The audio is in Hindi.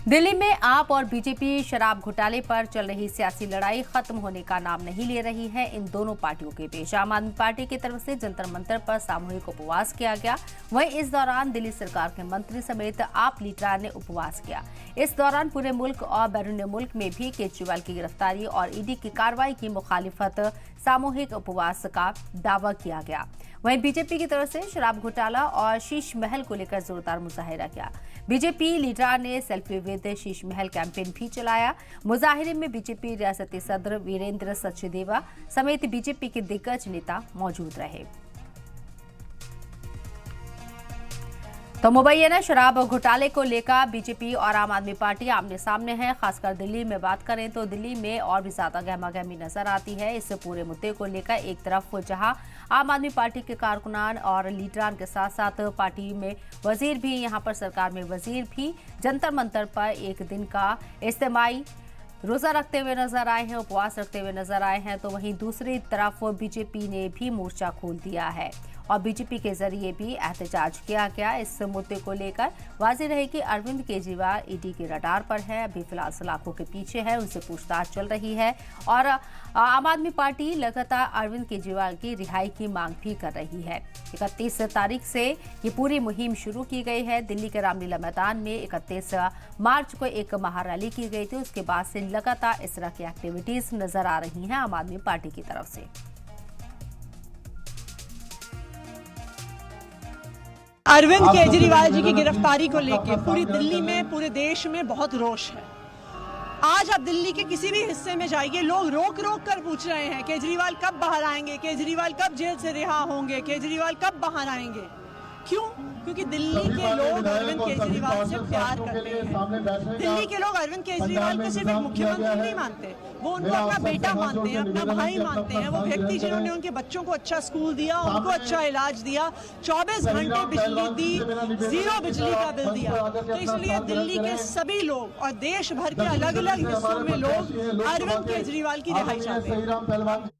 दिल्ली में आप और बीजेपी शराब घोटाले पर चल रही सियासी लड़ाई खत्म होने का नाम नहीं ले रही है। इन दोनों पार्टियों के बीच आम आदमी पार्टी की तरफ से जंतर मंतर पर सामूहिक उपवास किया गया। वहीं इस दौरान दिल्ली सरकार के मंत्री समेत आप लीडर ने उपवास किया। इस दौरान पूरे मुल्क और बैरून मुल्क में भी केजरीवाल की गिरफ्तारी और ईडी की कार्रवाई की मुखालिफत सामूहिक उपवास का दावा किया गया। वहीं बीजेपी की तरफ से शराब घोटाला और शीश महल को लेकर जोरदार मुजाहिरा किया। बीजेपी लीडर ने selfie with Sheesh Mahal campaign भी चलाया। मुजाहिरे में बीजेपी रियासती सदर वीरेंद्र सचदेवा समेत बीजेपी के दिग्गज नेता मौजूद रहे। तो मुबैना शराब घोटाले को लेकर बीजेपी और आम आदमी पार्टी आमने सामने है। खासकर दिल्ली में बात करें तो दिल्ली में और भी ज्यादा गहमागहमी नजर आती है। इस पूरे मुद्दे को लेकर एक तरफ जहां आम आदमी पार्टी के कारकुनान और लीडरान के साथ साथ पार्टी में वजीर भी, यहां पर सरकार में वजीर भी जंतर मंतर पर एक दिन का इज्तिमाई रोजा रखते हुए नजर आए हैं, उपवास रखते हुए नजर आए हैं। तो वहीं दूसरी तरफ बीजेपी ने भी मोर्चा खोल दिया है और बीजेपी के जरिए भी एहतजाज किया गया। इस मुद्दे को लेकर वाज़ेह रहे कि अरविंद केजरीवाल ईडी के रडार पर है, अभी फिलहाल सलाखों के पीछे है, उनसे पूछताछ चल रही है और आम आदमी पार्टी लगातार अरविंद केजरीवाल की रिहाई की मांग भी कर रही है। 31 तारीख से ये पूरी मुहिम शुरू की गई है। दिल्ली के रामलीला मैदान में 31 मार्च को एक महारैली की गई थी। उसके बाद से लगातार इस तरह की एक्टिविटीज नजर आ रही हैं आम आदमी पार्टी की तरफ से। अरविंद केजरीवाल जी की गिरफ्तारी को लेकर पूरी दिल्ली में, पूरे देश में बहुत रोष है। आज आप दिल्ली के किसी भी हिस्से में जाइए, लोग रोक रोक कर पूछ रहे हैं केजरीवाल कब बाहर आएंगे, केजरीवाल कब जेल से रिहा होंगे, केजरीवाल कब बाहर आएंगे। क्यों? क्योंकि दिल्ली के लोग अरविंद केजरीवाल से प्यार करते हैं। दिल्ली के लोग अरविंद केजरीवाल को सिर्फ एक मुख्यमंत्री नहीं मानते, वो उनको अपना बेटा मानते हैं, अपना भाई मानते हैं। वो व्यक्ति जिन्होंने उनके बच्चों को अच्छा स्कूल दिया, उनको अच्छा इलाज दिया, 24 घंटे बिजली दी, 0 बिजली का बिल दिया। तो इसलिए दिल्ली के सभी लोग और देश भर के अलग अलग हिस्सों में लोग अरविंद केजरीवाल की रिहाई चाहते हैं।